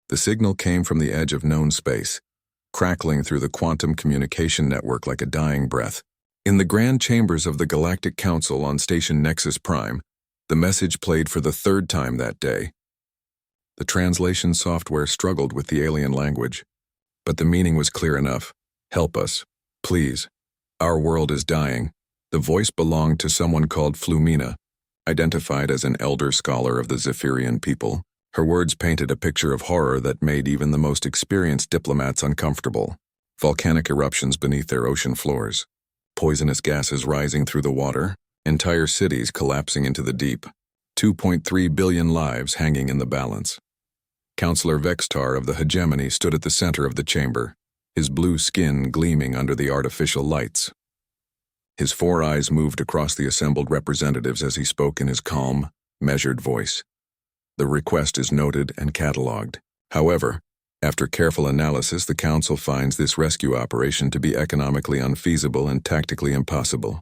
The signal came from the edge of known space, crackling through the quantum communication network like a dying breath. In the grand chambers of the Galactic Council on Station Nexus Prime, the message played for the third time that day. The translation software struggled with the alien language, but the meaning was clear enough. Help us, please. Our world is dying. The voice belonged to someone called Flumina, identified as an elder scholar of the Zephyrian people. Her words painted a picture of horror that made even the most experienced diplomats uncomfortable. Volcanic eruptions beneath their ocean floors, poisonous gases rising through the water, entire cities collapsing into the deep, 2.3 billion lives hanging in the balance. Counselor Vextar of the Hegemony stood at the center of the chamber, his blue skin gleaming under the artificial lights. His four eyes moved across the assembled representatives as he spoke in his calm, measured voice. The request is noted and catalogued. However, after careful analysis, the Council finds this rescue operation to be economically unfeasible and tactically impossible.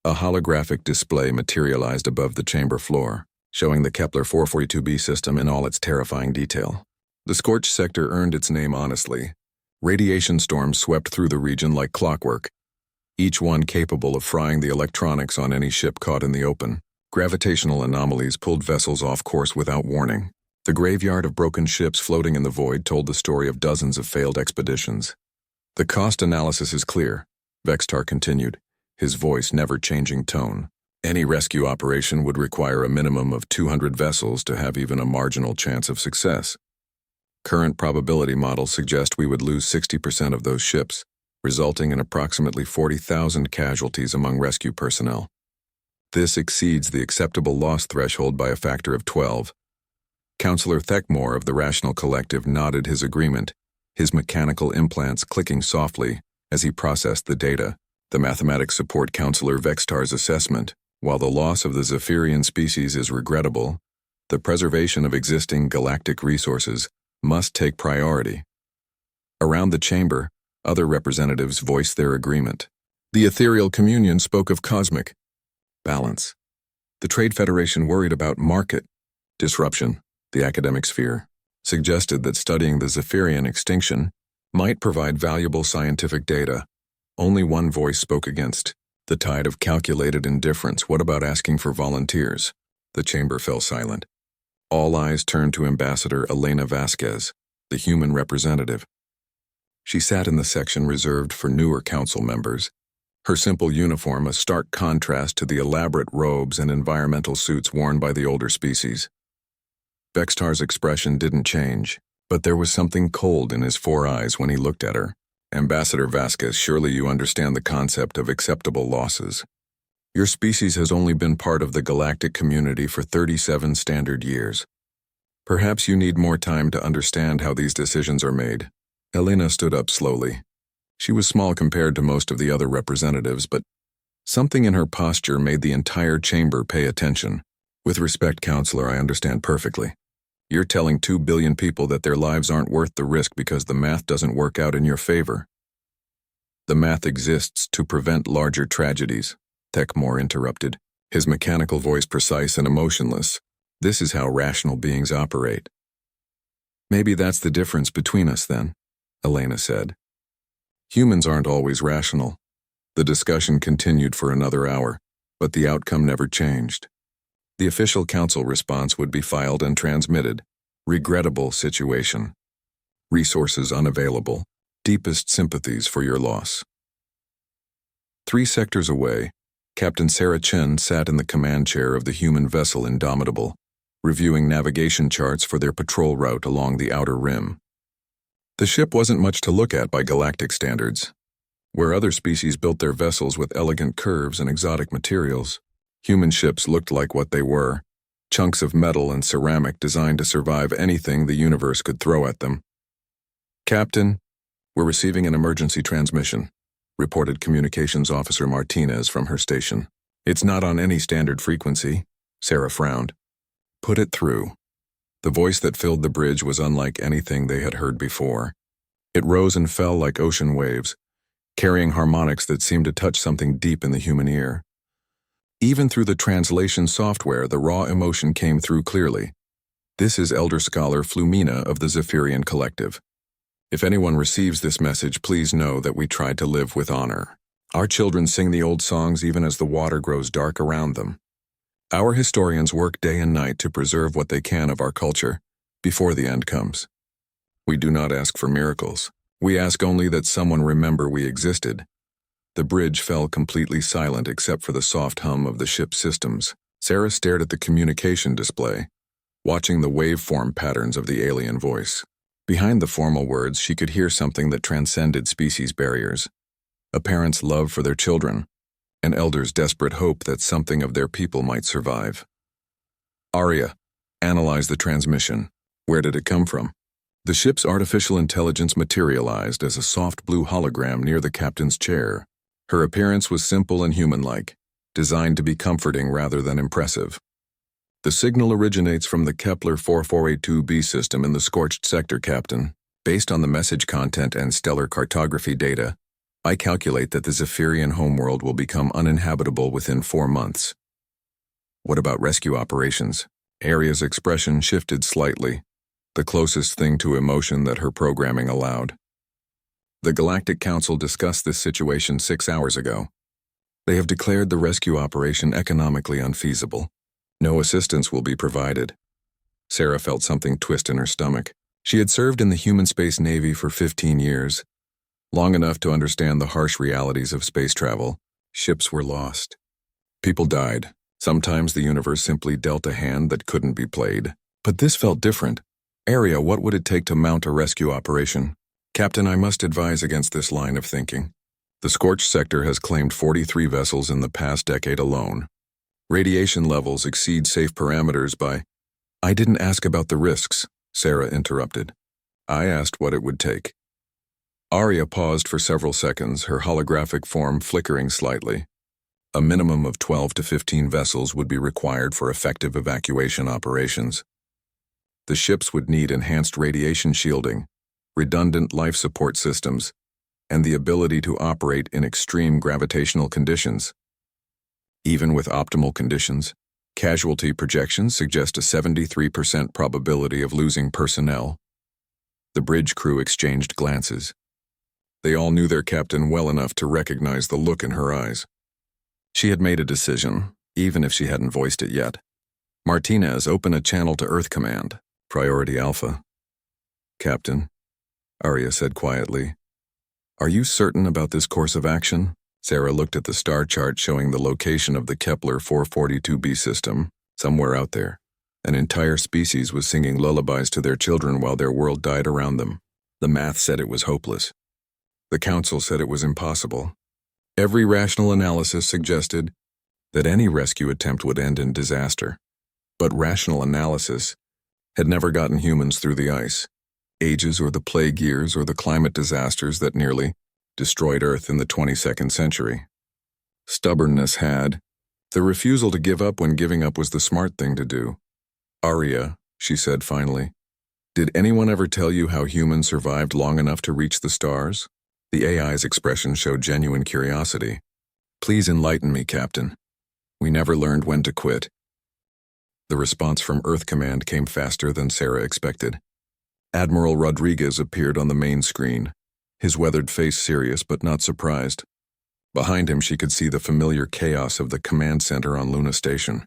A holographic display materialized above the chamber floor, showing the Kepler 442b system in all its terrifying detail. The scorched sector earned its name honestly. Radiation storms swept through the region like clockwork, each one capable of frying the electronics on any ship caught in the open. Gravitational anomalies pulled vessels off course without warning. The graveyard of broken ships floating in the void told the story of dozens of failed expeditions. The cost analysis is clear, Vextar continued, his voice never changing tone. Any rescue operation would require a minimum of 200 vessels to have even a marginal chance of success. Current probability models suggest we would lose 60% of those ships, resulting in approximately 40,000 casualties among rescue personnel. This exceeds the acceptable loss threshold by a factor of 12. Counselor Thekmore of the Rational Collective nodded his agreement, his mechanical implants clicking softly as he processed the data. The mathematics support Counselor Vextar's assessment. While the loss of the Zephyrian species is regrettable, the preservation of existing galactic resources must take priority. Around the chamber, other representatives voiced their agreement. The Ethereal Communion spoke of cosmic balance. The Trade Federation worried about market disruption. The academic sphere suggested that studying the Zephyrian extinction might provide valuable scientific data. Only one voice spoke against the tide of calculated indifference. What about asking for volunteers? The chamber fell silent. All eyes turned to Ambassador Elena Vasquez, the human representative. She sat in the section reserved for newer council members, her simple uniform a stark contrast to the elaborate robes and environmental suits worn by the older species. Vextar's expression didn't change, but there was something cold in his four eyes when he looked at her. Ambassador Vasquez, surely you understand the concept of acceptable losses. Your species has only been part of the galactic community for 37 standard years. Perhaps you need more time to understand how these decisions are made. Elena stood up slowly. She was small compared to most of the other representatives, but something in her posture made the entire chamber pay attention. With respect, Counselor, I understand perfectly. You're telling 2 billion people that their lives aren't worth the risk because the math doesn't work out in your favor. The math exists to prevent larger tragedies, Thekmore interrupted, his mechanical voice precise and emotionless. This is how rational beings operate. Maybe that's the difference between us then, Elena said. Humans aren't always rational. The discussion continued for another hour, but the outcome never changed. The official council response would be filed and transmitted. Regrettable situation. Resources unavailable. Deepest sympathies for your loss. 3 sectors away, Captain Sarah Chen sat in the command chair of the human vessel Indomitable, reviewing navigation charts for their patrol route along the outer rim. The ship wasn't much to look at by galactic standards. Where other species built their vessels with elegant curves and exotic materials, human ships looked like what they were, chunks of metal and ceramic designed to survive anything the universe could throw at them. Captain, we're receiving an emergency transmission, reported Communications Officer Martinez from her station. It's not on any standard frequency, Sarah frowned. Put it through. The voice that filled the bridge was unlike anything they had heard before. It rose and fell like ocean waves, carrying harmonics that seemed to touch something deep in the human ear. Even through the translation software, the raw emotion came through clearly. This is Elder Scholar Flumina of the Zephyrian Collective. If anyone receives this message, please know that we tried to live with honor. Our children sing the old songs even as the water grows dark around them. Our historians work day and night to preserve what they can of our culture before the end comes. We do not ask for miracles. We ask only that someone remember we existed. The bridge fell completely silent except for the soft hum of the ship's systems. Sarah stared at the communication display, watching the waveform patterns of the alien voice. Behind the formal words, she could hear something that transcended species barriers. A parent's love for their children, an elder's desperate hope that something of their people might survive. Arya, analyze the transmission. Where did it come from? The ship's artificial intelligence materialized as a soft blue hologram near the captain's chair. Her appearance was simple and human-like, designed to be comforting rather than impressive. The signal originates from the Kepler 4482b system in the Scorched Sector, Captain. Based on the message content and stellar cartography data, I calculate that the Zephyrian homeworld will become uninhabitable within 4 months. What about rescue operations? Arya's expression shifted slightly, the closest thing to emotion that her programming allowed. The Galactic Council discussed this situation 6 hours ago. They have declared the rescue operation economically unfeasible. No assistance will be provided. Sarah felt something twist in her stomach. She had served in the human space navy for 15 years, long enough to understand the harsh realities of space travel. Ships were lost. People died. Sometimes the universe simply dealt a hand that couldn't be played. But this felt different. Arya, what would it take to mount a rescue operation? Captain, I must advise against this line of thinking. The Scorched Sector has claimed 43 vessels in the past decade alone. Radiation levels exceed safe parameters by... I didn't ask about the risks, Sarah interrupted. I asked what it would take. Arya paused for several seconds, her holographic form flickering slightly. A minimum of 12 to 15 vessels would be required for effective evacuation operations. The ships would need enhanced radiation shielding, redundant life support systems, and the ability to operate in extreme gravitational conditions. Even with optimal conditions, casualty projections suggest a 73% probability of losing personnel. The bridge crew exchanged glances. They all knew their captain well enough to recognize the look in her eyes. She had made a decision, even if she hadn't voiced it yet. Martinez, open a channel to Earth Command, Priority Alpha. Captain, Arya said quietly, are you certain about this course of action? Sarah looked at the star chart showing the location of the Kepler 442b system, somewhere out there. An entire species was singing lullabies to their children while their world died around them. The math said it was hopeless. The council said it was impossible. Every rational analysis suggested that any rescue attempt would end in disaster. But rational analysis had never gotten humans through the ice, ages or the plague years or the climate disasters that nearly destroyed Earth in the 22nd century. Stubbornness had. The refusal to give up when giving up was the smart thing to do. Arya, she said finally, did anyone ever tell you how humans survived long enough to reach the stars? The AI's expression showed genuine curiosity. Please enlighten me, Captain. We never learned when to quit. The response from Earth Command came faster than Sarah expected. Admiral Rodriguez appeared on the main screen, his weathered face serious but not surprised. Behind him she could see the familiar chaos of the command center on Luna Station.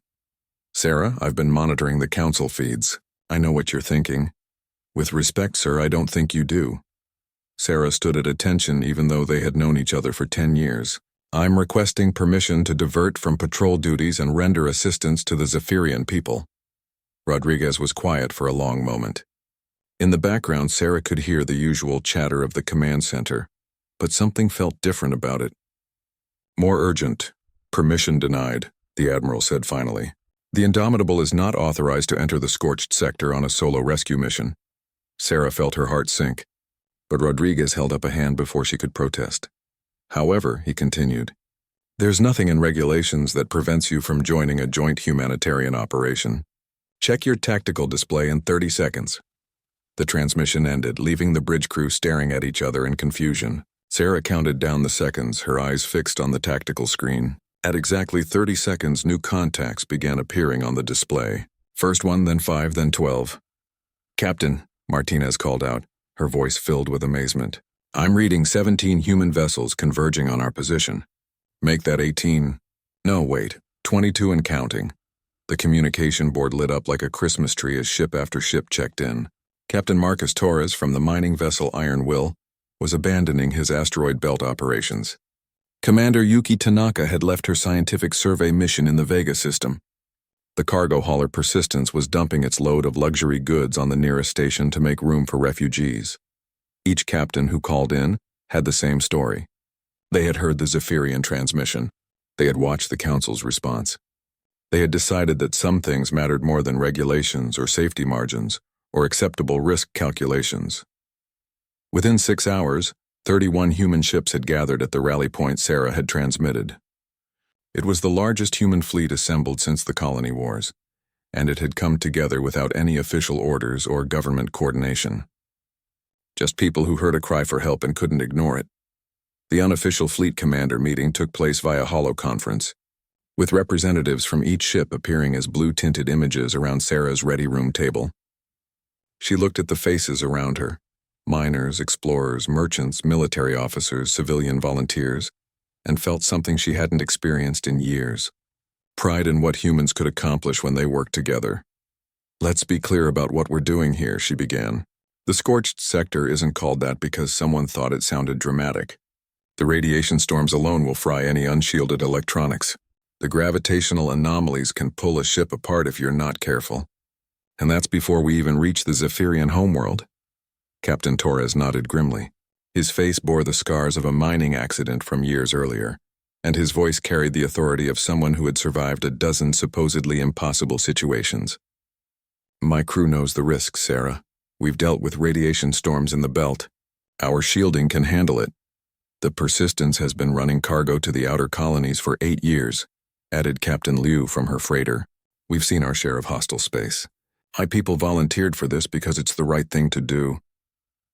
Sarah, I've been monitoring the council feeds. I know what you're thinking. With respect, sir, I don't think you do. Sarah stood at attention even though they had known each other for 10 years. I'm requesting permission to divert from patrol duties and render assistance to the Zephyrian people. Rodriguez was quiet for a long moment. In the background, Sarah could hear the usual chatter of the command center, but something felt different about it. More urgent. Permission denied, the Admiral said finally. The Indomitable is not authorized to enter the Scorched Sector on a solo rescue mission. Sarah felt her heart sink, but Rodriguez held up a hand before she could protest. However, he continued, there's nothing in regulations that prevents you from joining a joint humanitarian operation. Check your tactical display in 30 seconds. The transmission ended, leaving the bridge crew staring at each other in confusion. Sarah counted down the seconds, her eyes fixed on the tactical screen. At exactly 30 seconds, new contacts began appearing on the display. First one, then 5, then 12. "Captain," Martinez called out, her voice filled with amazement. "I'm reading 17 human vessels converging on our position. Make that 18. No, wait, 22 and counting." The communication board lit up like a Christmas tree as ship after ship checked in. Captain Marcus Torres from the mining vessel Iron Will was abandoning his asteroid belt operations. Commander Yuki Tanaka had left her scientific survey mission in the Vega system. The cargo hauler Persistence was dumping its load of luxury goods on the nearest station to make room for refugees. Each captain who called in had the same story. They had heard the Zephyrian transmission. They had watched the Council's response. They had decided that some things mattered more than regulations or safety margins or acceptable risk calculations. Within 6 hours, 31 human ships had gathered at the rally point Sarah had transmitted. It was the largest human fleet assembled since the colony wars, and it had come together without any official orders or government coordination. Just people who heard a cry for help and couldn't ignore it. The unofficial fleet commander meeting took place via holoconference, with representatives from each ship appearing as blue-tinted images around Sarah's ready room table. She looked at the faces around her: miners, explorers, merchants, military officers, civilian volunteers, and felt something she hadn't experienced in years: pride in what humans could accomplish when they worked together. "Let's be clear about what we're doing here," she began. "The scorched sector isn't called that because someone thought it sounded dramatic. The radiation storms alone will fry any unshielded electronics. The gravitational anomalies can pull a ship apart if you're not careful. And that's before we even reach the Zephyrian homeworld." Captain Torres nodded grimly. His face bore the scars of a mining accident from years earlier, and his voice carried the authority of someone who had survived a dozen supposedly impossible situations. "My crew knows the risks, Sarah. We've dealt with radiation storms in the belt. Our shielding can handle it. The Persistence has been running cargo to the outer colonies for 8 years, added Captain Liu from her freighter. We've seen our share of hostile space. My people volunteered for this because it's the right thing to do."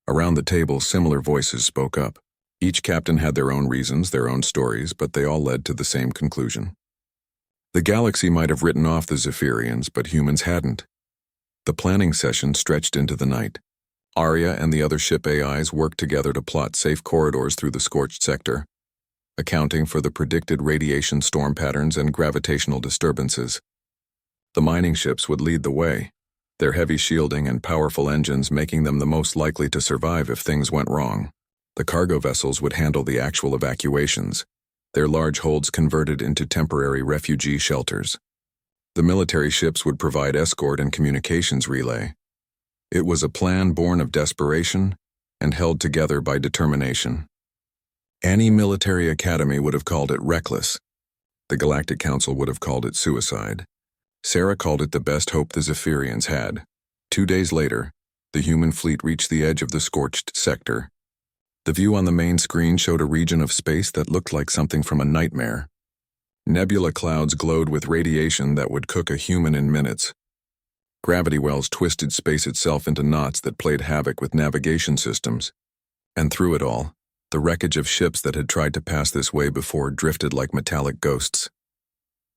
Around the table, similar voices spoke up. Each captain had their own reasons, their own stories, but they all led to the same conclusion. The galaxy might have written off the Zephyrians, but humans hadn't. The planning session stretched into the night. Arya and the other ship AIs worked together to plot safe corridors through the scorched sector, accounting for the predicted radiation storm patterns and gravitational disturbances. The mining ships would lead the way, their heavy shielding and powerful engines making them the most likely to survive if things went wrong. The cargo vessels would handle the actual evacuations, their large holds converted into temporary refugee shelters. The military ships would provide escort and communications relay. It was a plan born of desperation and held together by determination. Any military academy would have called it reckless. The Galactic Council would have called it suicide. Sarah called it the best hope the Zephyrians had. 2 days later, the human fleet reached the edge of the scorched sector. The view on the main screen showed a region of space that looked like something from a nightmare. Nebula clouds glowed with radiation that would cook a human in minutes. Gravity wells twisted space itself into knots that played havoc with navigation systems. And through it all, the wreckage of ships that had tried to pass this way before drifted like metallic ghosts.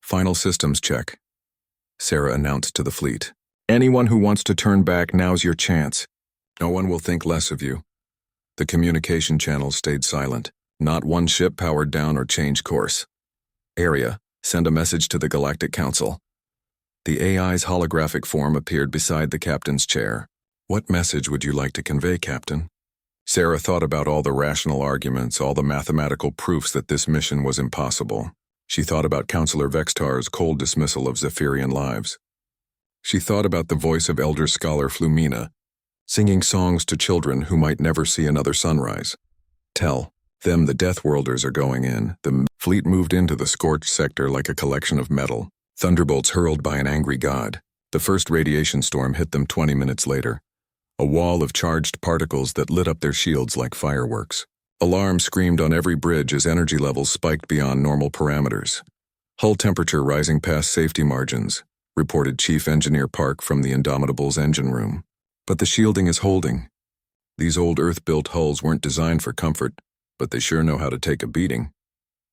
"Final systems check," Sarah announced to the fleet. "Anyone who wants to turn back, now's your chance. No one will think less of you." The communication channels stayed silent. Not one ship powered down or changed course. "Area, send a message to the Galactic Council." The AI's holographic form appeared beside the captain's chair. "What message would you like to convey, Captain?" Sarah thought about all the rational arguments, all the mathematical proofs that this mission was impossible. She thought about Counselor Vextar's cold dismissal of Zephyrian lives. She thought about the voice of Elder Scholar Flumina, singing songs to children who might never see another sunrise. "Tell them the Deathworlders are going in." The fleet moved into the scorched sector like a collection of metal, thunderbolts hurled by an angry god. The first radiation storm hit them 20 minutes later, a wall of charged particles that lit up their shields like fireworks. Alarm screamed on every bridge as energy levels spiked beyond normal parameters. "Hull temperature rising past safety margins," reported Chief Engineer Park from the Indomitable's engine room. "But the shielding is holding. These old Earth-built hulls weren't designed for comfort, but they sure know how to take a beating."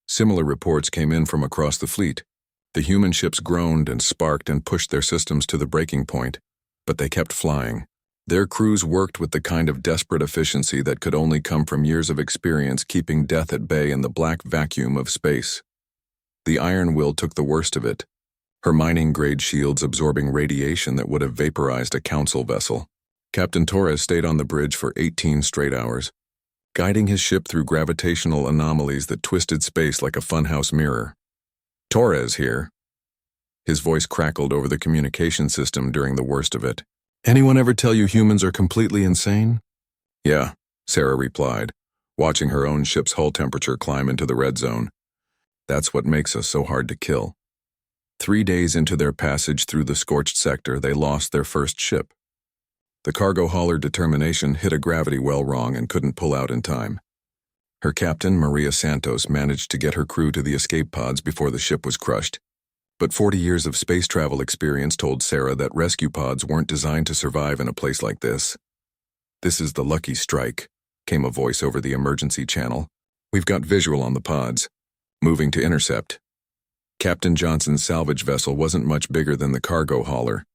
Similar reports came in from across the fleet. The human ships groaned and sparked and pushed their systems to the breaking point, but they kept flying. Their crews worked with the kind of desperate efficiency that could only come from years of experience keeping death at bay in the black vacuum of space. The Iron Will took the worst of it, her mining-grade shields absorbing radiation that would have vaporized a council vessel. Captain Torres stayed on the bridge for 18 straight hours, guiding his ship through gravitational anomalies that twisted space like a funhouse mirror. "Torres here." His voice crackled over the communication system during the worst of it. "Anyone ever tell you humans are completely insane?" "Yeah," Sarah replied, watching her own ship's hull temperature climb into the red zone. "That's what makes us so hard to kill." 3 days into their passage through the scorched sector, they lost their first ship. The cargo hauler Determination hit a gravity well wrong and couldn't pull out in time. Her captain, Maria Santos, managed to get her crew to the escape pods before the ship was crushed. But 40 years of space travel experience told Sarah that rescue pods weren't designed to survive in a place like this. "This is the lucky strike," came a voice over the emergency channel. "We've got visual on the pods. Moving to intercept." Captain Johnson's salvage vessel wasn't much bigger than the cargo hauler,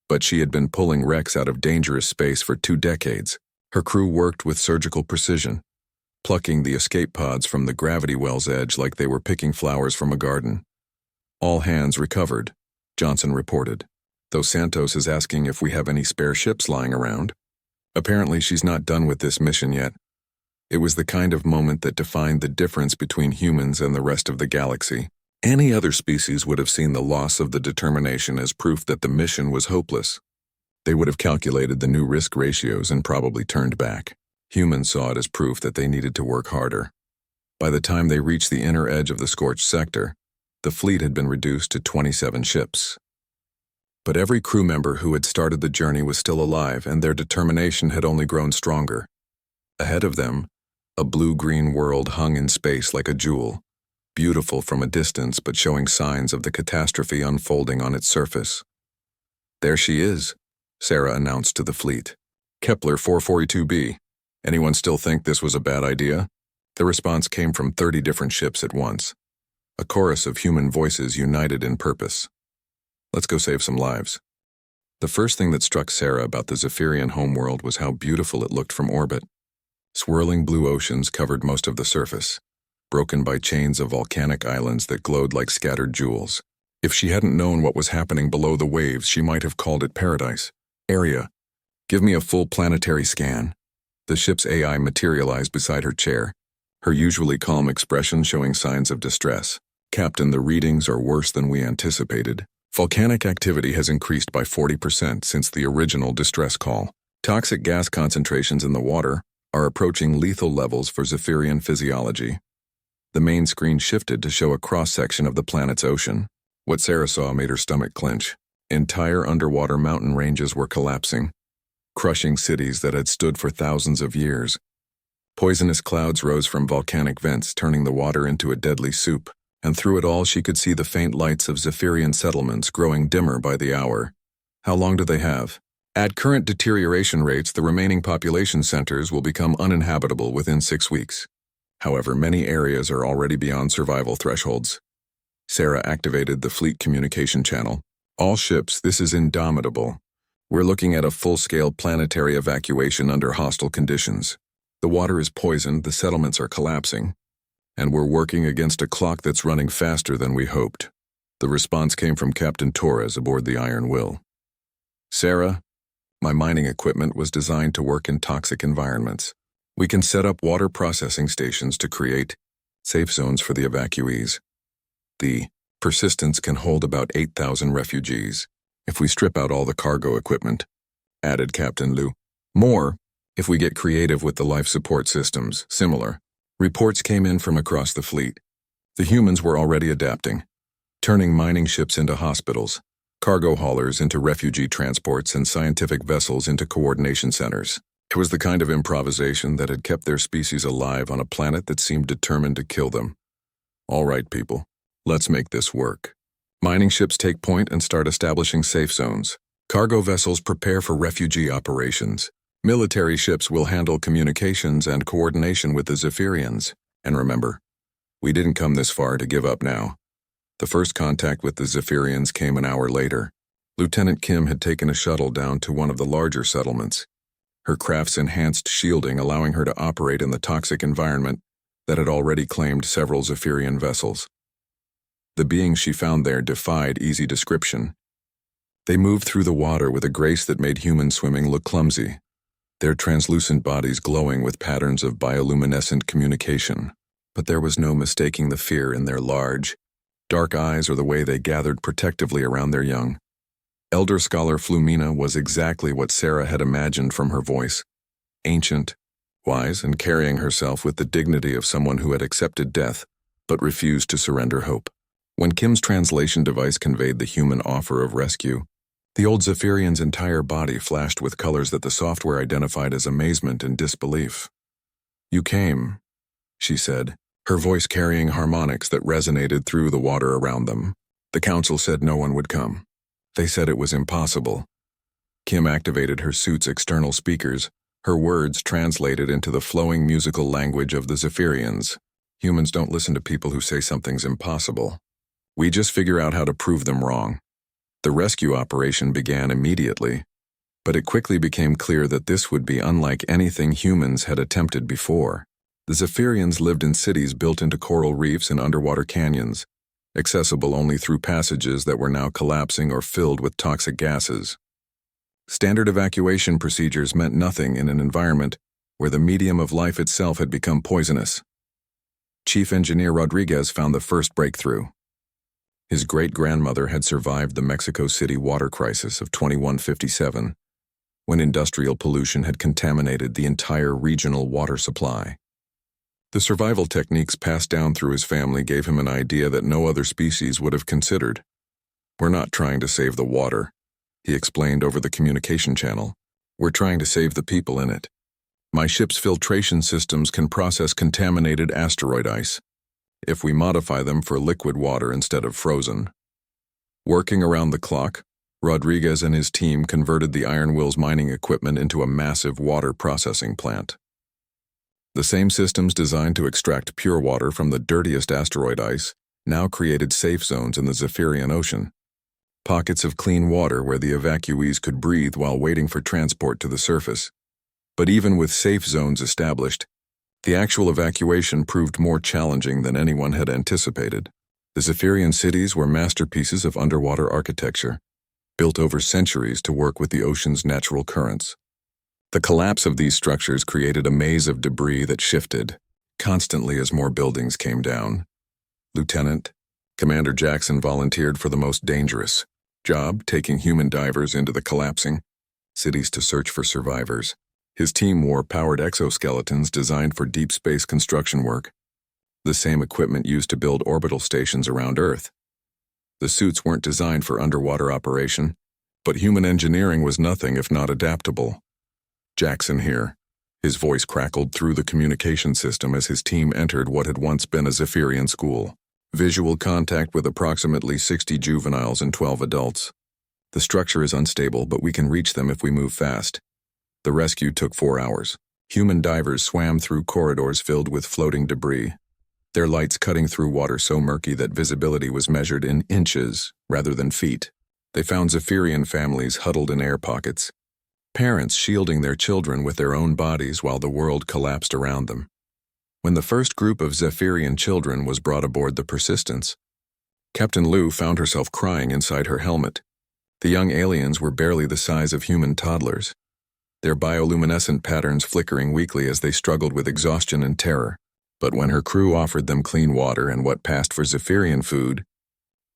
but she had been pulling wrecks out of dangerous space for 2 decades. Her crew worked with surgical precision, plucking the escape pods from the gravity well's edge like they were picking flowers from a garden. "All hands recovered," Johnson reported, though Santos is asking if we have any spare ships lying around. Apparently she's not done with this mission yet. It was the kind of moment that defined the difference between humans and the rest of the galaxy. Any other species would have seen the loss of the Determination as proof that the mission was hopeless. They would have calculated the new risk ratios and probably turned back. Humans saw it as proof that they needed to work harder. By the time they reached the inner edge of the scorched sector, the fleet had been reduced to 27 ships. But every crew member who had started the journey was still alive, and their determination had only grown stronger. Ahead of them, a blue-green world hung in space like a jewel, beautiful from a distance but showing signs of the catastrophe unfolding on its surface. "There she is," Sarah announced to the fleet. "Kepler 442b. Anyone still think this was a bad idea?" The response came from 30 different ships at once. A chorus of human voices united in purpose. "Let's go save some lives." The first thing that struck Sarah about the Zephyrian homeworld was how beautiful it looked from orbit. Swirling blue oceans covered most of the surface, broken by chains of volcanic islands that glowed like scattered jewels. If she hadn't known what was happening below the waves, she might have called it paradise. "Area, give me a full planetary scan." The ship's AI materialized beside her chair, her usually calm expression showing signs of distress. "Captain, the readings are worse than we anticipated. Volcanic activity has increased by 40% since the original distress call. Toxic gas concentrations in the water are approaching lethal levels for Zephyrian physiology." The main screen shifted to show a cross-section of the planet's ocean. What Sarah saw made her stomach clench. Entire underwater mountain ranges were collapsing, crushing cities that had stood for thousands of years. Poisonous clouds rose from volcanic vents, turning the water into a deadly soup, and through it all she could see the faint lights of Zephyrian settlements growing dimmer by the hour. "How long do they have?" "At current deterioration rates, the remaining population centers will become uninhabitable within 6 weeks. However, many areas are already beyond survival thresholds." Sarah activated the fleet communication channel. "All ships, this is Indomitable. We're looking at a full-scale planetary evacuation under hostile conditions. The water is poisoned, the settlements are collapsing, and we're working against a clock that's running faster than we hoped." The response came from Captain Torres aboard the Iron Will. "Sarah, my mining equipment was designed to work in toxic environments. We can set up water processing stations to create safe zones for the evacuees. The Persistence can hold about 8,000 refugees if we strip out all the cargo equipment," added Captain Liu. "More if we get creative with the life support systems." Similar reports came in from across the fleet. The humans were already adapting, turning mining ships into hospitals, cargo haulers into refugee transports, and scientific vessels into coordination centers. It was the kind of improvisation that had kept their species alive on a planet that seemed determined to kill them. "All right, people, let's make this work." Mining ships take point and start establishing safe zones. Cargo vessels prepare for refugee operations. Military ships will handle communications and coordination with the Zephyrians. And remember, we didn't come this far to give up now. The first contact with the Zephyrians came an hour later. Lieutenant Kim had taken a shuttle down to one of the larger settlements. her craft's enhanced shielding allowing her to operate in the toxic environment that had already claimed several Zephyrian vessels. The beings she found there defied easy description. They moved through the water with a grace that made human swimming look clumsy, their translucent bodies glowing with patterns of bioluminescent communication. But there was no mistaking the fear in their large, dark eyes or the way they gathered protectively around their young. Elder Scholar Flumina was exactly what Sarah had imagined from her voice. Ancient, wise, and carrying herself with the dignity of someone who had accepted death, but refused to surrender hope. When Kim's translation device conveyed the human offer of rescue, the old Zephyrian's entire body flashed with colors that the software identified as amazement and disbelief. "You came," she said, her voice carrying harmonics that resonated through the water around them. "The council said no one would come. They said it was impossible." Kim activated her suit's external speakers, her words translated into the flowing musical language of the Zephyrians. "Humans don't listen to people who say something's impossible. We just figure out how to prove them wrong." The rescue operation began immediately, but it quickly became clear that this would be unlike anything humans had attempted before. The Zephyrians lived in cities built into coral reefs and underwater canyons, accessible only through passages that were now collapsing or filled with toxic gases. Standard evacuation procedures meant nothing in an environment where the medium of life itself had become poisonous. Chief Engineer Rodriguez found the first breakthrough. His great-grandmother had survived the Mexico City water crisis of 2157, when industrial pollution had contaminated the entire regional water supply. The survival techniques passed down through his family gave him an idea that no other species would have considered. "We're not trying to save the water," he explained over the communication channel. "We're trying to save the people in it. My ship's filtration systems can process contaminated asteroid ice, if we modify them for liquid water instead of frozen." Working around the clock, Rodriguez and his team converted the Iron Will's mining equipment into a massive water processing plant. The same systems designed to extract pure water from the dirtiest asteroid ice now created safe zones in the Zephyrian Ocean, pockets of clean water where the evacuees could breathe while waiting for transport to the surface. But even with safe zones established, the actual evacuation proved more challenging than anyone had anticipated. The Zephyrian cities were masterpieces of underwater architecture, built over centuries to work with the ocean's natural currents. The collapse of these structures created a maze of debris that shifted constantly as more buildings came down. Lieutenant Commander Jackson volunteered for the most dangerous job, taking human divers into the collapsing cities to search for survivors. His team wore powered exoskeletons designed for deep space construction work, the same equipment used to build orbital stations around Earth. The suits weren't designed for underwater operation, but human engineering was nothing if not adaptable. "Jackson here." His voice crackled through the communication system as his team entered what had once been a Zephyrian school. "Visual contact with approximately 60 juveniles and 12 adults. The structure is unstable, but we can reach them if we move fast." The rescue took 4 hours. Human divers swam through corridors filled with floating debris, their lights cutting through water so murky that visibility was measured in inches rather than feet. They found Zephyrian families huddled in air pockets, parents shielding their children with their own bodies while the world collapsed around them. When the first group of Zephyrian children was brought aboard the Persistence, Captain Lou found herself crying inside her helmet. The young aliens were barely the size of human toddlers, their bioluminescent patterns flickering weakly as they struggled with exhaustion and terror. But when her crew offered them clean water and what passed for Zephyrian food,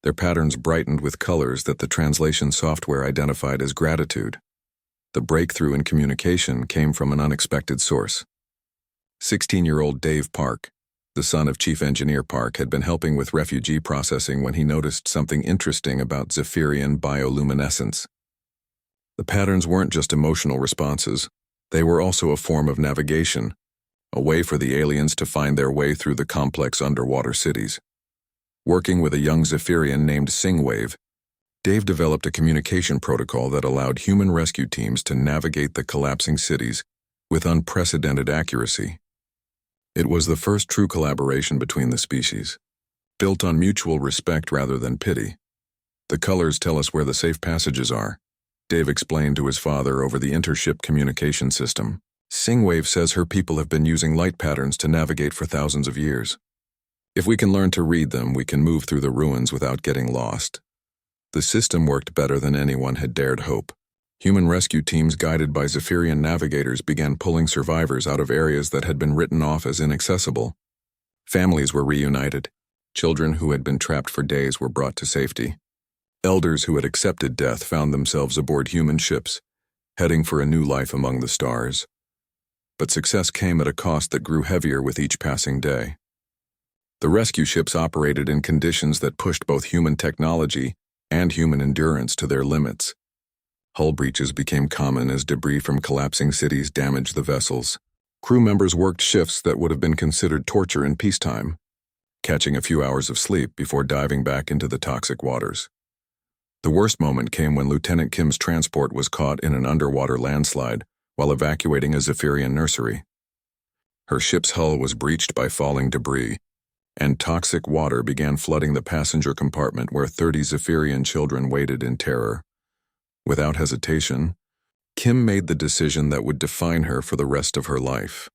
their patterns brightened with colors that the translation software identified as gratitude. The breakthrough in communication came from an unexpected source. 16-year-old Dave Park, the son of Chief Engineer Park, had been helping with refugee processing when he noticed something interesting about Zephyrian bioluminescence. The patterns weren't just emotional responses, they were also a form of navigation, a way for the aliens to find their way through the complex underwater cities. Working with a young Zephyrian named Singwave, Dave developed a communication protocol that allowed human rescue teams to navigate the collapsing cities with unprecedented accuracy. It was the first true collaboration between the species, built on mutual respect rather than pity. "The colors tell us where the safe passages are," Dave explained to his father over the intership communication system. Singwave says her people have been using light patterns to navigate for thousands of years. If we can learn to read them, we can move through the ruins without getting lost. The system worked better than anyone had dared hope. Human rescue teams guided by Zephyrian navigators began pulling survivors out of areas that had been written off as inaccessible. Families were reunited. Children who had been trapped for days were brought to safety. Elders who had accepted death found themselves aboard human ships, heading for a new life among the stars. But success came at a cost that grew heavier with each passing day. The rescue ships operated in conditions that pushed both human technology and human endurance to their limits. Hull breaches became common as debris from collapsing cities damaged the vessels. Crew members worked shifts that would have been considered torture in peacetime, catching a few hours of sleep before diving back into the toxic waters. The worst moment came when Lieutenant Kim's transport was caught in an underwater landslide while evacuating a Zephyrian nursery. Her ship's hull was breached by falling debris, and toxic water began flooding the passenger compartment where 30 Zephyrian children waited in terror. Without hesitation, Kim made the decision that would define her for the rest of her life.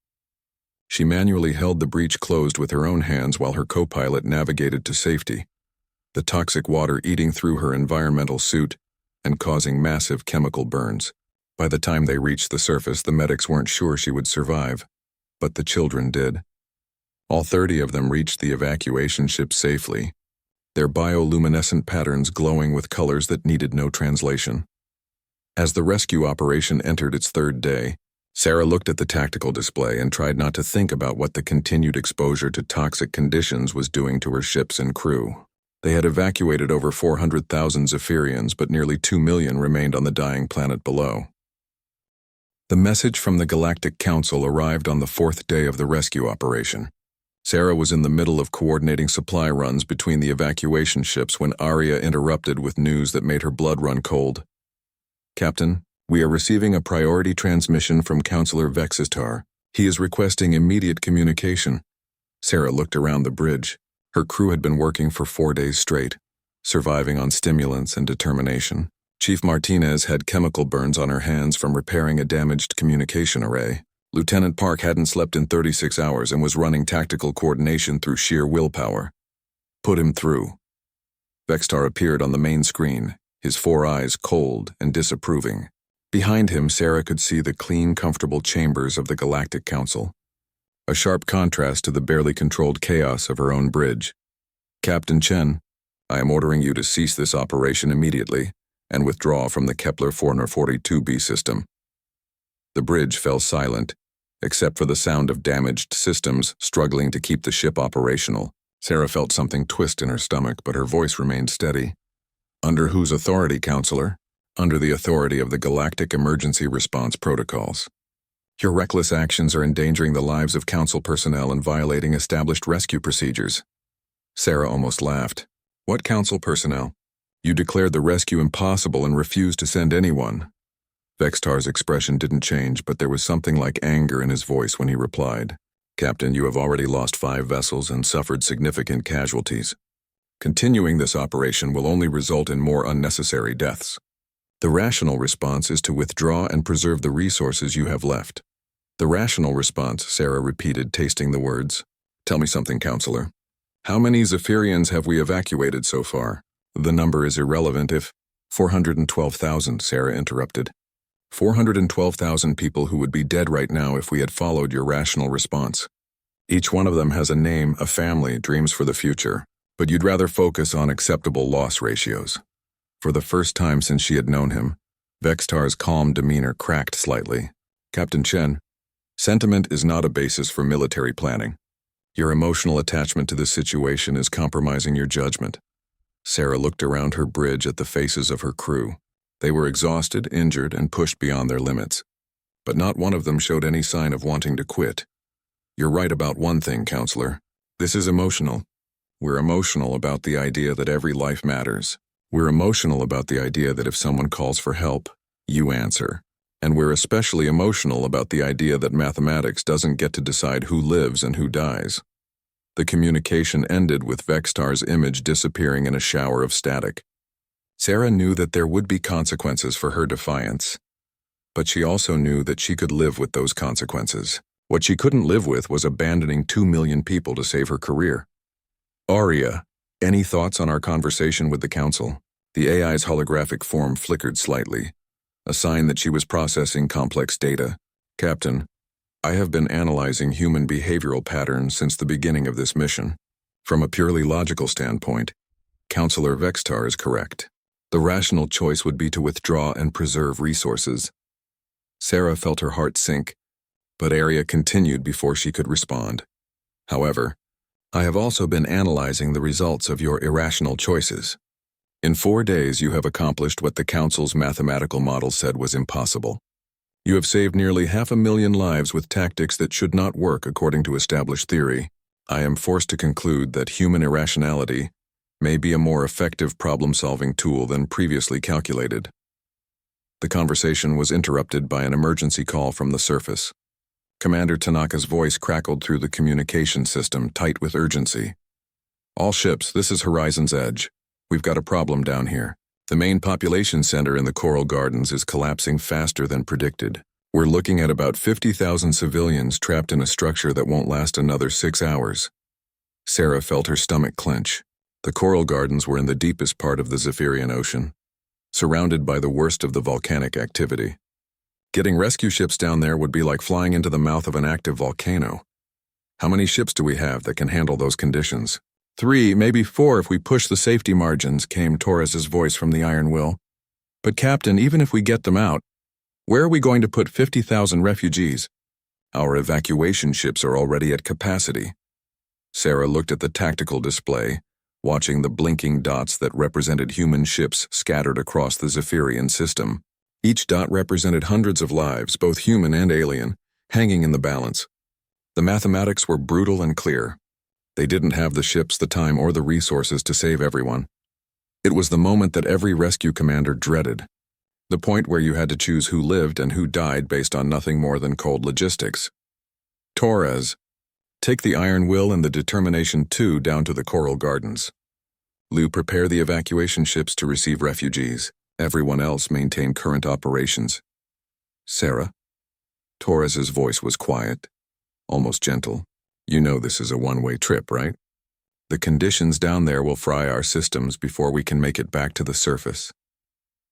She manually held the breach closed with her own hands while her co-pilot navigated to safety, the toxic water eating through her environmental suit and causing massive chemical burns. By the time they reached the surface, the medics weren't sure she would survive, but the children did. All 30 of them reached the evacuation ship safely, their bioluminescent patterns glowing with colors that needed no translation. As the rescue operation entered its third day, Sarah looked at the tactical display and tried not to think about what the continued exposure to toxic conditions was doing to her ships and crew. They had evacuated over 400,000 Zephyrians, but nearly 2 million remained on the dying planet below. The message from the Galactic Council arrived on the fourth day of the rescue operation. Sarah was in the middle of coordinating supply runs between the evacuation ships when Arya interrupted with news that made her blood run cold. "Captain, we are receiving a priority transmission from Counselor Vexistar. He is requesting immediate communication." Sarah looked around the bridge. Her crew had been working for 4 days straight, surviving on stimulants and determination. Chief Martinez had chemical burns on her hands from repairing a damaged communication array. Lieutenant Park hadn't slept in 36 hours and was running tactical coordination through sheer willpower. "Put him through." Vextar appeared on the main screen, his 4 eyes cold and disapproving. Behind him, Sarah could see the clean, comfortable chambers of the Galactic Council, a sharp contrast to the barely controlled chaos of her own bridge. "Captain Chen, I am ordering you to cease this operation immediately and withdraw from the Kepler 442b system." The bridge fell silent, except for the sound of damaged systems struggling to keep the ship operational. Sarah felt something twist in her stomach, but her voice remained steady. "Under whose authority, Counselor?" "Under the authority of the Galactic Emergency Response Protocols. Your reckless actions are endangering the lives of Council personnel and violating established rescue procedures." Sarah almost laughed. "What Council personnel? You declared the rescue impossible and refused to send anyone." Vextar's expression didn't change, but there was something like anger in his voice when he replied. "Captain, you have already lost 5 vessels and suffered significant casualties. Continuing this operation will only result in more unnecessary deaths. The rational response is to withdraw and preserve the resources you have left." "The rational response," Sarah repeated, tasting the words. "Tell me something, Counselor. How many Zephyrians have we evacuated so far?" "The number is irrelevant if—" 412,000, Sarah interrupted. 412,000 people who would be dead right now if we had followed your rational response. Each one of them has a name, a family, dreams for the future, but you'd rather focus on acceptable loss ratios." For the first time since she had known him, Vextar's calm demeanor cracked slightly. "Captain Chen, sentiment is not a basis for military planning. Your emotional attachment to this situation is compromising your judgment." Sarah looked around her bridge at the faces of her crew. They were exhausted, injured, and pushed beyond their limits. But not one of them showed any sign of wanting to quit. "You're right about one thing, Counselor. This is emotional. We're emotional about the idea that every life matters. We're emotional about the idea that if someone calls for help, you answer. And we're especially emotional about the idea that mathematics doesn't get to decide who lives and who dies." The communication ended with Vextar's image disappearing in a shower of static. Sarah knew that there would be consequences for her defiance, but she also knew that she could live with those consequences. What she couldn't live with was abandoning 2 million people to save her career. Aria, any thoughts on our conversation with the Council? The AI's holographic form flickered slightly, a sign that she was processing complex data. Captain, I have been analyzing human behavioral patterns since the beginning of this mission. From a purely logical standpoint, Counselor Vextar is correct. The rational choice would be to withdraw and preserve resources. Sarah felt her heart sink, but Aria continued before she could respond. However, I have also been analyzing the results of your irrational choices. In 4 days, you have accomplished what the Council's mathematical model said was impossible. You have saved nearly 500,000 lives with tactics that should not work according to established theory. I am forced to conclude that human irrationality may be a more effective problem-solving tool than previously calculated. The conversation was interrupted by an emergency call from the surface. Commander Tanaka's voice crackled through the communication system, tight with urgency. All ships, this is Horizon's Edge. We've got a problem down here. The main population center in the Coral Gardens is collapsing faster than predicted. We're looking at about 50,000 civilians trapped in a structure that won't last another 6 hours. Sarah felt her stomach clench. The Coral Gardens were in the deepest part of the Zephyrian Ocean, surrounded by the worst of the volcanic activity. Getting rescue ships down there would be like flying into the mouth of an active volcano. How many ships do we have that can handle those conditions? 3, maybe 4 if we push the safety margins, came Torres's voice from the Iron Will. But Captain, even if we get them out, where are we going to put 50,000 refugees? Our evacuation ships are already at capacity. Sarah looked at the tactical display, watching the blinking dots that represented human ships scattered across the Zephyrian system. Each dot represented hundreds of lives, both human and alien, hanging in the balance. The mathematics were brutal and clear. They didn't have the ships, the time, or the resources to save everyone. It was the moment that every rescue commander dreaded. The point where you had to choose who lived and who died based on nothing more than cold logistics. Torres, take the Iron Will and the Determination 2 down to the Coral Gardens. Lou, prepare the evacuation ships to receive refugees. Everyone else maintain current operations. Sarah? Torres's voice was quiet, almost gentle. You know this is a one-way trip, right? The conditions down there will fry our systems before we can make it back to the surface.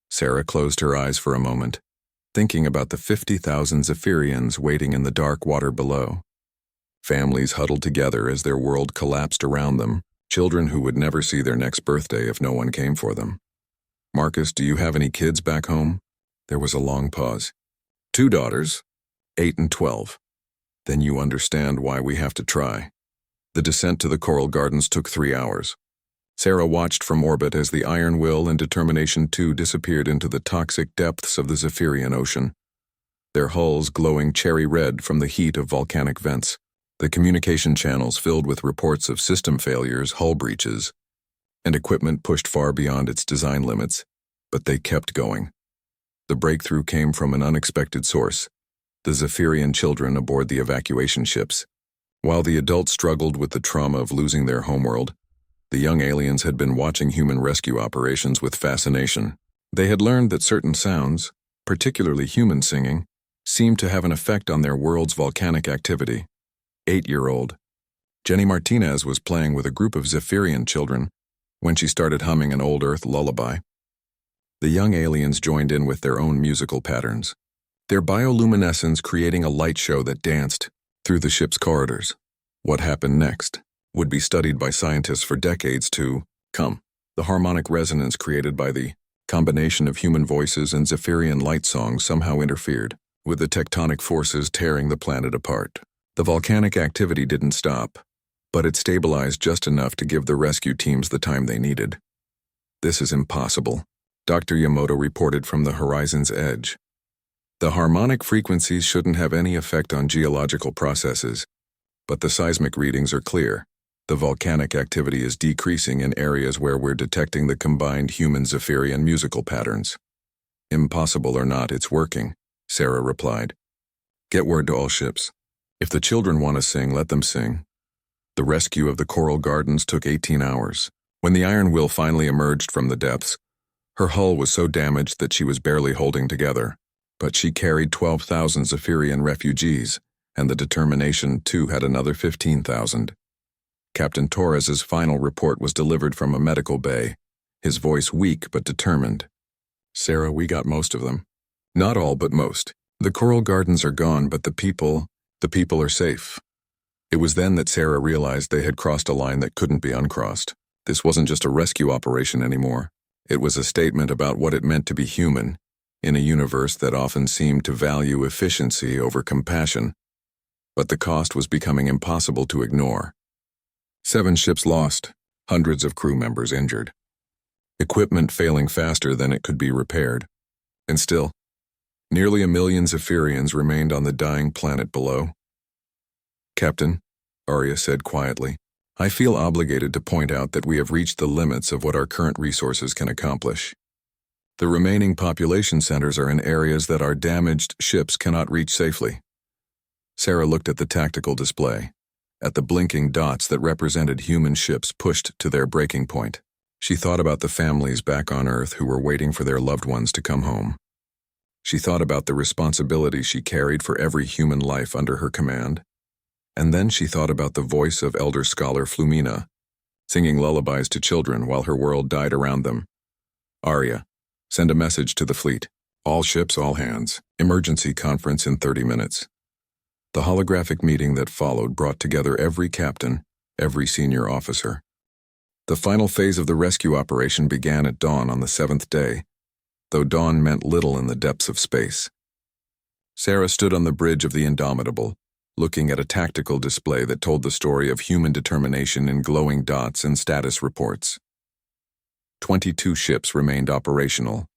Sarah closed her eyes for a moment, thinking about the 50,000 Zephyrians waiting in the dark water below. Families huddled together as their world collapsed around them, children who would never see their next birthday if no one came for them. Marcus, do you have any kids back home? There was a long pause. 2 daughters, 8 and 12. Then you understand why we have to try. The descent to the Coral Gardens took 3 hours. Sarah watched from orbit as the Iron Will and Determination 2 disappeared into the toxic depths of the Zephyrian Ocean, their hulls glowing cherry red from the heat of volcanic vents. The communication channels filled with reports of system failures, hull breaches, and equipment pushed far beyond its design limits, but they kept going. The breakthrough came from an unexpected source, the Zephyrian children aboard the evacuation ships. While the adults struggled with the trauma of losing their homeworld, the young aliens had been watching human rescue operations with fascination. They had learned that certain sounds, particularly human singing, seemed to have an effect on their world's volcanic activity. 8-year-old Jenny Martinez was playing with a group of Zephyrian children when she started humming an old Earth lullaby. The young aliens joined in with their own musical patterns, their bioluminescence creating a light show that danced through the ship's corridors. What happened next would be studied by scientists for decades to come. The harmonic resonance created by the combination of human voices and Zephyrian light songs somehow interfered with the tectonic forces tearing the planet apart. The volcanic activity didn't stop, but it stabilized just enough to give the rescue teams the time they needed. This is impossible, Dr. Yamato reported from the Horizon's Edge. The harmonic frequencies shouldn't have any effect on geological processes, but the seismic readings are clear. The volcanic activity is decreasing in areas where we're detecting the combined human Zephyrian musical patterns. Impossible or not, it's working, Sarah replied. Get word to all ships. If the children want to sing, let them sing. The rescue of the Coral Gardens took 18 hours. When the Iron Will finally emerged from the depths, Her hull was so damaged that she was barely holding together, but she carried 12,000 Zephyrian refugees, and the Determination too had another 15,000. Captain Torres's final report was delivered from a medical bay, his voice weak but determined. "Sarah, we got most of them. Not all, but most. The coral gardens are gone, but the people are safe." It was then that Sarah realized they had crossed a line that couldn't be uncrossed. This wasn't just a rescue operation anymore. It was a statement about what it meant to be human, in a universe that often seemed to value efficiency over compassion. But the cost was becoming impossible to ignore. 7 ships lost, hundreds of crew members injured. Equipment failing faster than it could be repaired. And still, nearly 1 million Zephyrians remained on the dying planet below. "Captain," Arya said quietly, "I feel obligated to point out that we have reached the limits of what our current resources can accomplish. The remaining population centers are in areas that our damaged ships cannot reach safely." Sarah looked at the tactical display, at the blinking dots that represented human ships pushed to their breaking point. She thought about the families back on Earth who were waiting for their loved ones to come home. She thought about the responsibility she carried for every human life under her command. And then she thought about the voice of elder scholar Flumina, singing lullabies to children while her world died around them. "Arya, send a message to the fleet. All ships, all hands. Emergency conference in 30 minutes. The holographic meeting that followed brought together every captain, every senior officer. The final phase of the rescue operation began at dawn on the 7th day, though dawn meant little in the depths of space. Sarah stood on the bridge of the Indomitable, looking at a tactical display that told the story of human determination in glowing dots and status reports. 22 ships remained operational.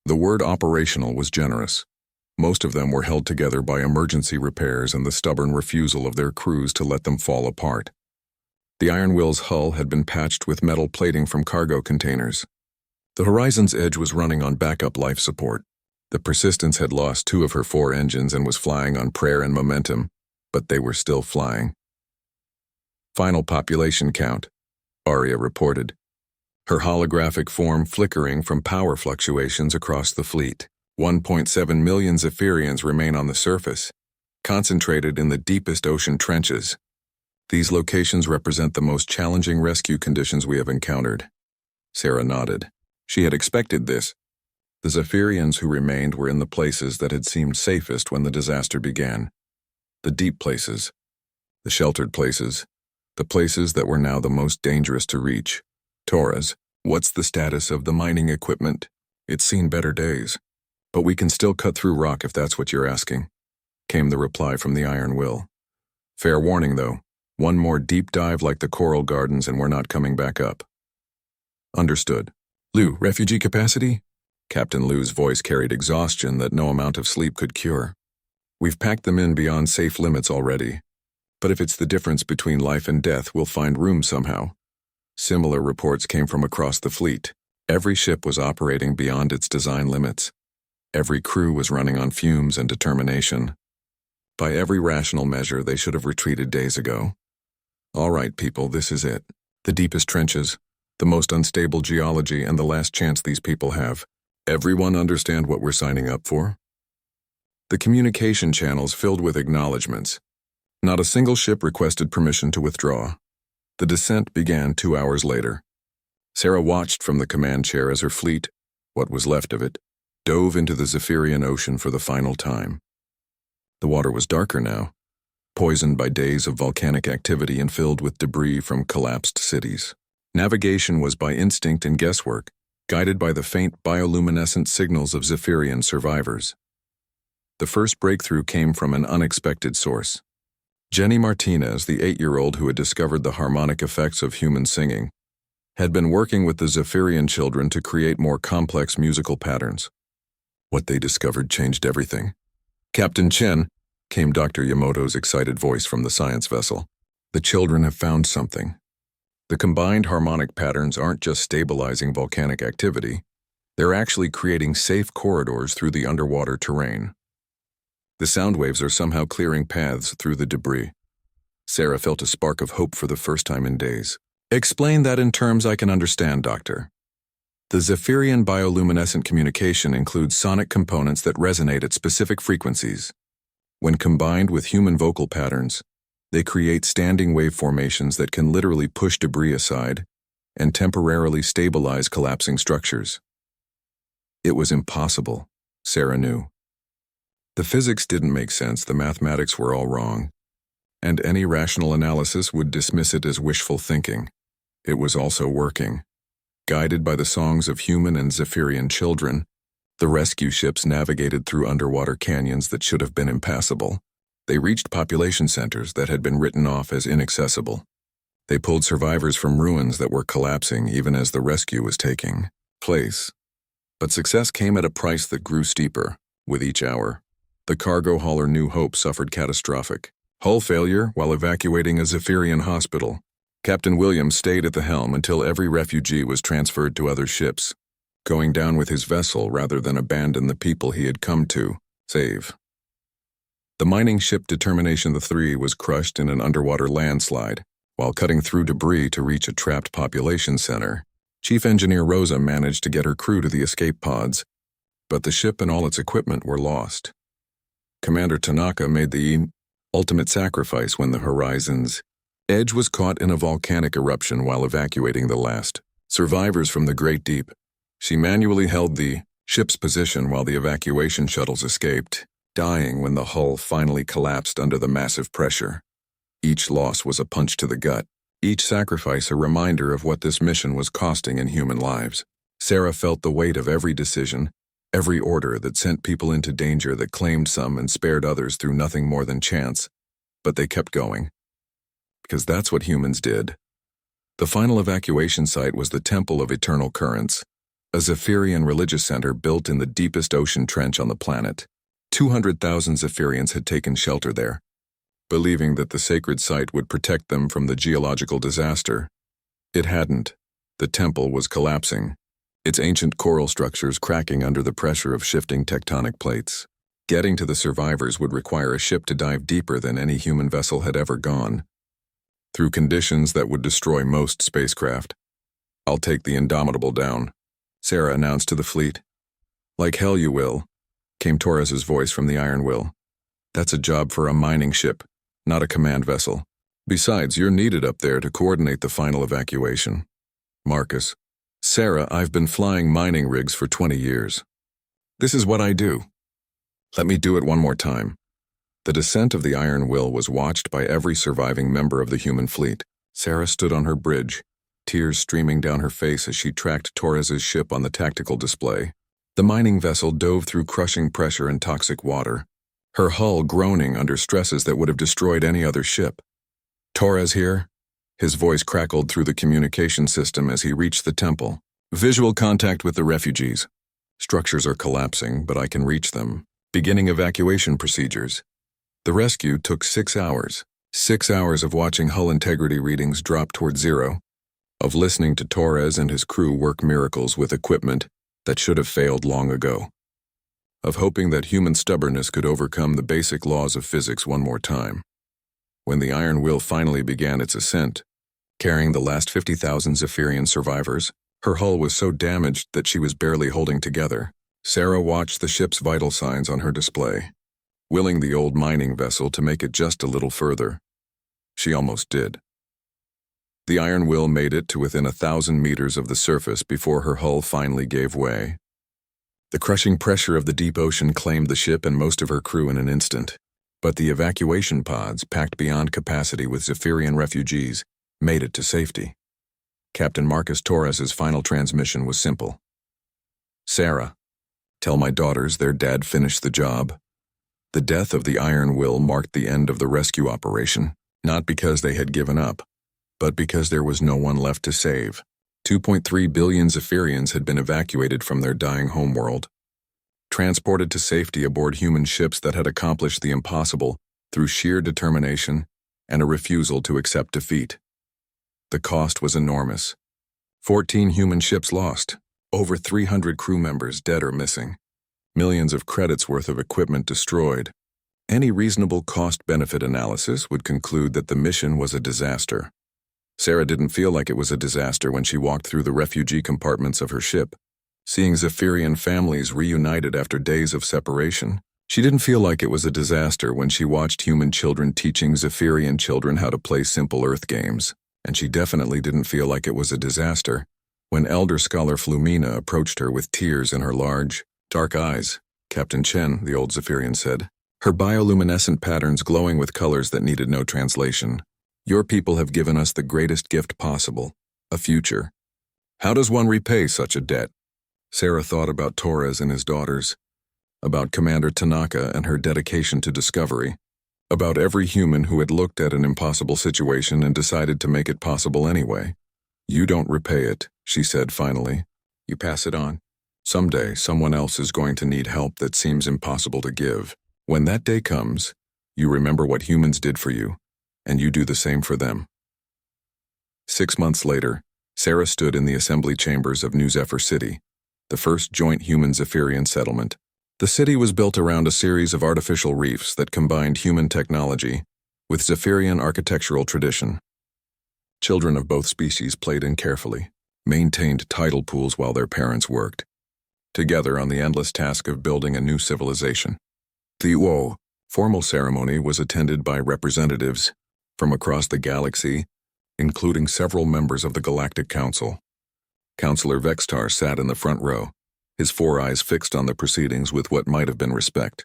The word operational was generous. Most of them were held together by emergency repairs and the stubborn refusal of their crews to let them fall apart. The Iron Will's hull had been patched with metal plating from cargo containers. The Horizon's Edge was running on backup life support. The Persistence had lost 2 of her 4 engines and was flying on prayer and momentum, but they were still flying. "Final population count," Arya reported, her holographic form flickering from power fluctuations across the fleet. 1.7 million Zephyrians remain on the surface, concentrated in the deepest ocean trenches. These locations represent the most challenging rescue conditions we have encountered. Sarah nodded. She had expected this. The Zephyrians who remained were in the places that had seemed safest when the disaster began. The deep places, the sheltered places, the places that were now the most dangerous to reach. "Torres, what's the status of the mining equipment? It's seen better days. But we can still cut through rock if that's what you're asking," came the reply from the Iron Will. "Fair warning, though. One more deep dive like the coral gardens and we're not coming back up." "Understood. Lou, refugee capacity?" Captain Lou's voice carried exhaustion that no amount of sleep could cure. "We've packed them in beyond safe limits already. But if it's the difference between life and death, we'll find room somehow." Similar reports came from across the fleet. Every ship was operating beyond its design limits. Every crew was running on fumes and determination. By every rational measure, they should have retreated days ago. "All right, people, this is it. The deepest trenches, the most unstable geology, and the last chance these people have. Everyone understand what we're signing up for?" The communication channels filled with acknowledgments. Not a single ship requested permission to withdraw. The descent began 2 hours later. Sarah watched from the command chair as her fleet, what was left of it, dove into the Zephyrian Ocean for the final time. The water was darker now, poisoned by days of volcanic activity and filled with debris from collapsed cities. Navigation was by instinct and guesswork, guided by the faint bioluminescent signals of Zephyrian survivors. The first breakthrough came from an unexpected source. Jenny Martinez, the 8-year-old who had discovered the harmonic effects of human singing, had been working with the Zephyrian children to create more complex musical patterns. What they discovered changed everything. "Captain Chen," came Dr. Yamoto's excited voice from the science vessel. "The children have found something. The combined harmonic patterns aren't just stabilizing volcanic activity, they're actually creating safe corridors through the underwater terrain. The sound waves are somehow clearing paths through the debris." Sarah felt a spark of hope for the first time in days. "Explain that in terms I can understand, Doctor." The Zephyrian bioluminescent communication includes sonic components that resonate at specific frequencies. When combined with human vocal patterns, they create standing wave formations that can literally push debris aside and temporarily stabilize collapsing structures. It was impossible, Sarah knew. The physics didn't make sense, the mathematics were all wrong, and any rational analysis would dismiss it as wishful thinking. It was also working. Guided by the songs of human and Zephyrian children, the rescue ships navigated through underwater canyons that should have been impassable. They reached population centers that had been written off as inaccessible. They pulled survivors from ruins that were collapsing even as the rescue was taking place. But success came at a price that grew steeper with each hour. The cargo hauler New Hope suffered catastrophic hull failure while evacuating a Zephyrian hospital. Captain Williams stayed at the helm until every refugee was transferred to other ships, going down with his vessel rather than abandon the people he had come to save. The mining ship Determination III was crushed in an underwater landslide while cutting through debris to reach a trapped population center. Chief Engineer Rosa managed to get her crew to the escape pods, but the ship and all its equipment were lost. Commander Tanaka made the ultimate sacrifice when the Horizon's Edge was caught in a volcanic eruption while evacuating the last survivors from the Great Deep. She manually held the ship's position while the evacuation shuttles escaped, dying when the hull finally collapsed under the massive pressure. Each loss was a punch to the gut, each sacrifice a reminder of what this mission was costing in human lives. Sarah felt the weight of every decision, every order that sent people into danger, that claimed some and spared others through nothing more than chance. But they kept going. Because that's what humans did. The final evacuation site was the Temple of Eternal Currents, a Zephyrian religious center built in the deepest ocean trench on the planet. 200,000 Zephyrians had taken shelter there, believing that the sacred site would protect them from the geological disaster. It hadn't. The temple was collapsing, its ancient coral structures cracking under the pressure of shifting tectonic plates. Getting to the survivors would require a ship to dive deeper than any human vessel had ever gone, through conditions that would destroy most spacecraft. "I'll take the Indomitable down," Sarah announced to the fleet. "Like hell you will," came Torres's voice from the Iron Will. "That's a job for a mining ship, not a command vessel. Besides, you're needed up there to coordinate the final evacuation." Marcus: "Sarah, I've been flying mining rigs for 20 years. This is what I do. Let me do it one more time." The descent of the Iron Will was watched by every surviving member of the human fleet. Sarah stood on her bridge, tears streaming down her face as she tracked Torres's ship on the tactical display. The mining vessel dove through crushing pressure and toxic water, her hull groaning under stresses that would have destroyed any other ship. "Torres here?" His voice crackled through the communication system as he reached the temple. "Visual contact with the refugees. Structures are collapsing, but I can reach them. Beginning evacuation procedures." The rescue took 6 hours. 6 hours of watching hull integrity readings drop toward zero, of listening to Torres and his crew work miracles with equipment that should have failed long ago, of hoping that human stubbornness could overcome the basic laws of physics one more time. When the Iron Will finally began its ascent, carrying the last 50,000 Zephyrian survivors, her hull was so damaged that she was barely holding together. Sarah watched the ship's vital signs on her display, willing the old mining vessel to make it just a little further. She almost did. The Iron Will made it to within 1,000 meters of the surface before her hull finally gave way. The crushing pressure of the deep ocean claimed the ship and most of her crew in an instant, but the evacuation pods, packed beyond capacity with Zephyrian refugees, made it to safety. Captain Marcus Torres's final transmission was simple. "Sarah, tell my daughters their dad finished the job." The death of the Iron Will marked the end of the rescue operation, not because they had given up, but because there was no one left to save. 2.3 billion Zephyrians had been evacuated from their dying homeworld, transported to safety aboard human ships that had accomplished the impossible through sheer determination and a refusal to accept defeat. The cost was enormous. 14 human ships lost, over 300 crew members dead or missing, millions of credits worth of equipment destroyed. Any reasonable cost-benefit analysis would conclude that the mission was a disaster. Sarah didn't feel like it was a disaster when she walked through the refugee compartments of her ship. Seeing Zephyrian families reunited after days of separation, she didn't feel like it was a disaster when she watched human children teaching Zephyrian children how to play simple Earth games, and she definitely didn't feel like it was a disaster when Elder Scholar Flumina approached her with tears in her large, dark eyes. "Captain Chen," the old Zephyrian said, her bioluminescent patterns glowing with colors that needed no translation. "Your people have given us the greatest gift possible, a future. How does one repay such a debt?" Sarah thought about Torres and his daughters, about Commander Tanaka and her dedication to discovery, about every human who had looked at an impossible situation and decided to make it possible anyway. "You don't repay it," she said finally. "You pass it on. Someday, someone else is going to need help that seems impossible to give. When that day comes, you remember what humans did for you, and you do the same for them." 6 months later, Sarah stood in the assembly chambers of New Zephyr City, the first joint human Zephyrian settlement. The city was built around a series of artificial reefs that combined human technology with Zephyrian architectural tradition. Children of both species played in carefully, maintained tidal pools while their parents worked, together on the endless task of building a new civilization. The formal ceremony was attended by representatives from across the galaxy, including several members of the Galactic Council. Counselor Vextar sat in the front row, his 4 eyes fixed on the proceedings with what might have been respect.